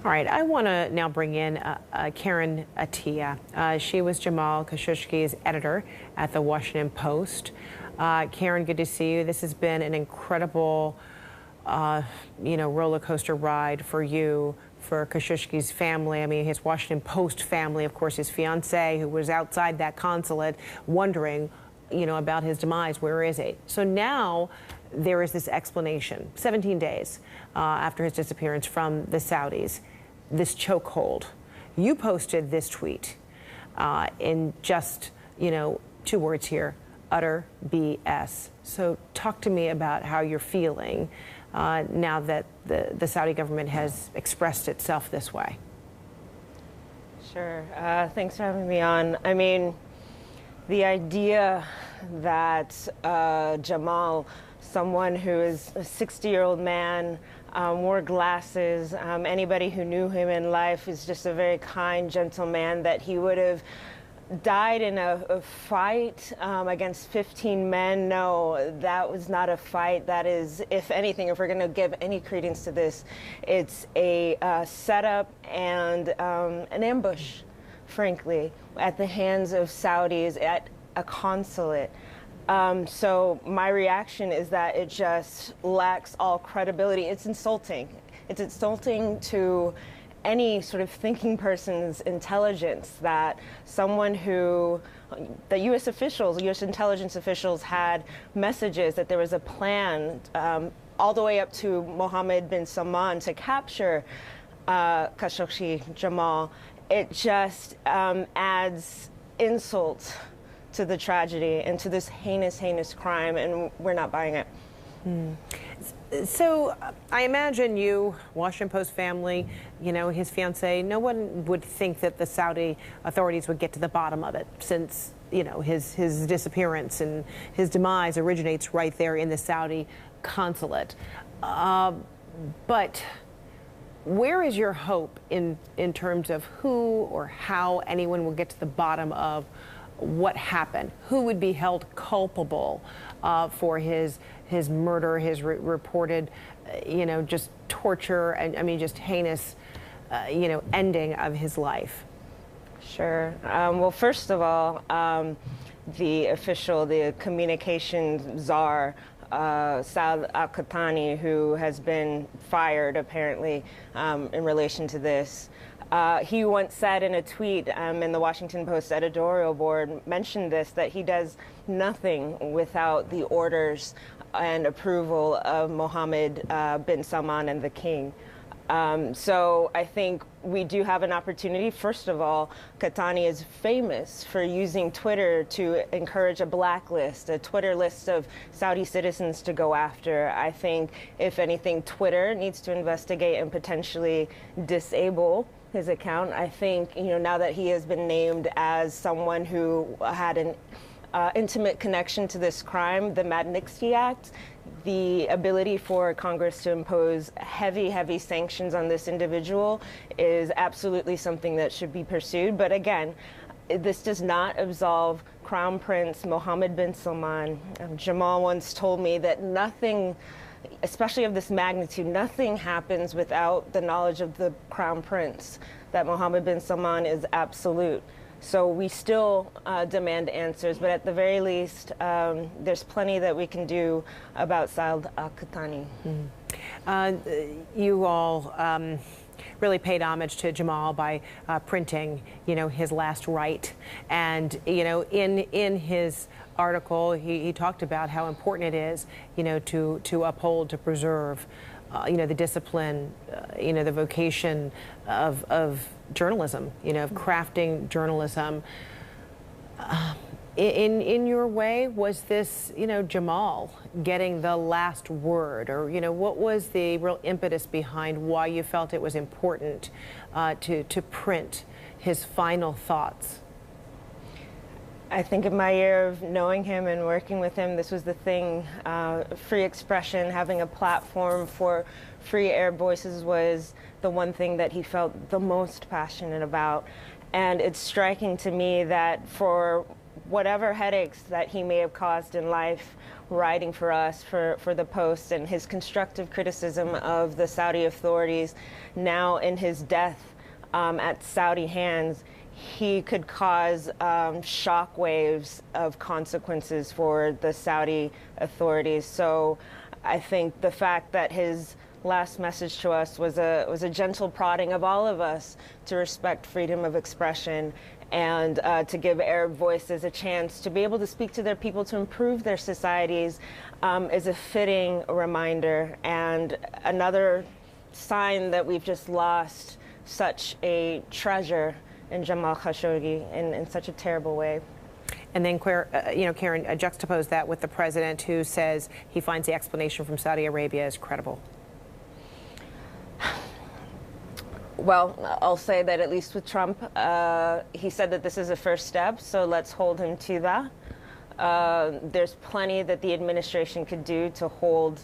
All right, I want to now bring in Karen Attiah. She was Jamal Khashoggi's editor at the Washington Post. Karen, good to see you. This has been an incredible, roller coaster ride for you, for Khashoggi's family. I mean, his Washington Post family, of course, his fiancée, who was outside that consulate wondering, about his demise. Where is he? So now there is this explanation, 17 days after his disappearance from the Saudis, this chokehold. You posted this tweet in just, 2 words here, utter BS. So talk to me about how you're feeling now that the Saudi government has expressed itself this way. Sure. Thanks for having me on. I mean, the idea that Jamal, someone who is a 60-year-old man, wore glasses, anybody who knew him in life is just a very kind, gentle man, that he would have died in a fight against 15 men. No, that was not a fight. That is, if anything, if we're going to give any credence to this, it's a setup and an ambush, frankly, at the hands of Saudis at a consulate. So my reaction is that it just lacks all credibility. It's insulting. It's insulting to any sort of thinking person's intelligence that that U.S. officials, U.S. intelligence officials had messages that there was a plan all the way up to Mohammed bin Salman to capture Khashoggi Jamal. It just adds insult to the tragedy and to this heinous, heinous crime, and we're not buying it. So I imagine you, Washington Post family, his fiancée, no one would think that the Saudi authorities would get to the bottom of it, since, his disappearance and his demise originates right there in the Saudi consulate. But where is your hope in terms of who or how anyone will get to the bottom of what happened? Who would be held culpable for his murder, his reported, just torture, and I mean, just heinous, ending of his life? Sure. Well, first of all, the communication czar, Saad Al-Qahtani, who has been fired apparently in relation to this. He once said in a tweet in the Washington Post editorial board, mentioned this, that he does nothing without the orders and approval of Mohammed bin Salman and the king. So I think we do have an opportunity. First of all, Qahtani is famous for using Twitter to encourage a blacklist, a Twitter list of Saudi citizens to go after. I think, if anything, Twitter needs to investigate and potentially disable his account. I think, now that he has been named as someone who had an intimate connection to this crime, the Magnitsky Act, the ability for Congress to impose heavy, heavy sanctions on this individual is absolutely something that should be pursued. But again, this does not absolve Crown Prince Mohammed bin Salman. Jamal once told me that nothing, especially of this magnitude, nothing happens without the knowledge of the Crown Prince, that Mohammed bin Salman is absolute. So we still demand answers, but at the very least, there's plenty that we can do about Saad Al-Qahtani. You all really paid homage to Jamal by printing, his last right. And, in his article, he talked about how important it is, to uphold, to preserve, the discipline, the vocation of journalism, of crafting journalism. In your way, was this, Jamal getting the last word, or, what was the real impetus behind why you felt it was important to print his final thoughts? I think in my year of knowing him and working with him, this was the thing. Free expression, having a platform for free air voices was the one thing that he felt the most passionate about. And it's striking to me that for whatever headaches that he may have caused in life writing for us for the Post, and his constructive criticism of the Saudi authorities, now in his death at Saudi hands, he could cause shock waves of consequences for the Saudi authorities. So I think the fact that his last message to us was a gentle prodding of all of us to respect freedom of expression and to give Arab voices a chance to be able to speak to their people, to improve their societies, is a fitting reminder and another sign that we've just lost such a treasure in Jamal Khashoggi in such a terrible way. And then, Karen, juxtapose that with the president who says he finds the explanation from Saudi Arabia as credible. Well, I'll say that at least with Trump, he said that this is a first step, so let's hold him to that. There's plenty that the administration could do to hold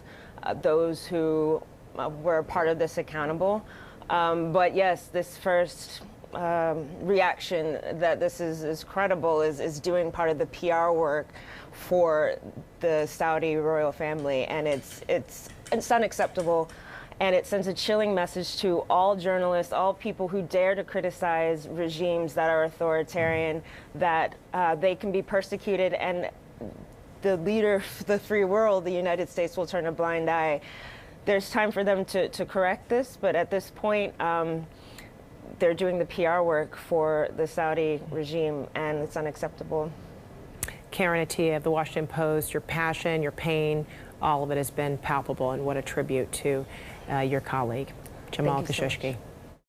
those who were a part of this accountable. But yes, this first reaction that this is credible is doing part of the PR work for the Saudi royal family, and it's unacceptable. And it sends a chilling message to all journalists, all people who dare to criticize regimes that are authoritarian, that they can be persecuted, and the leader of the free world, the United States, will turn a blind eye. There's time for them to correct this, but at this point, they're doing the PR work for the Saudi regime, and it's unacceptable. Karen Attiah of the Washington Post, your passion, your pain, all of it has been palpable, and what a tribute to your colleague, Jamal Khashoggi.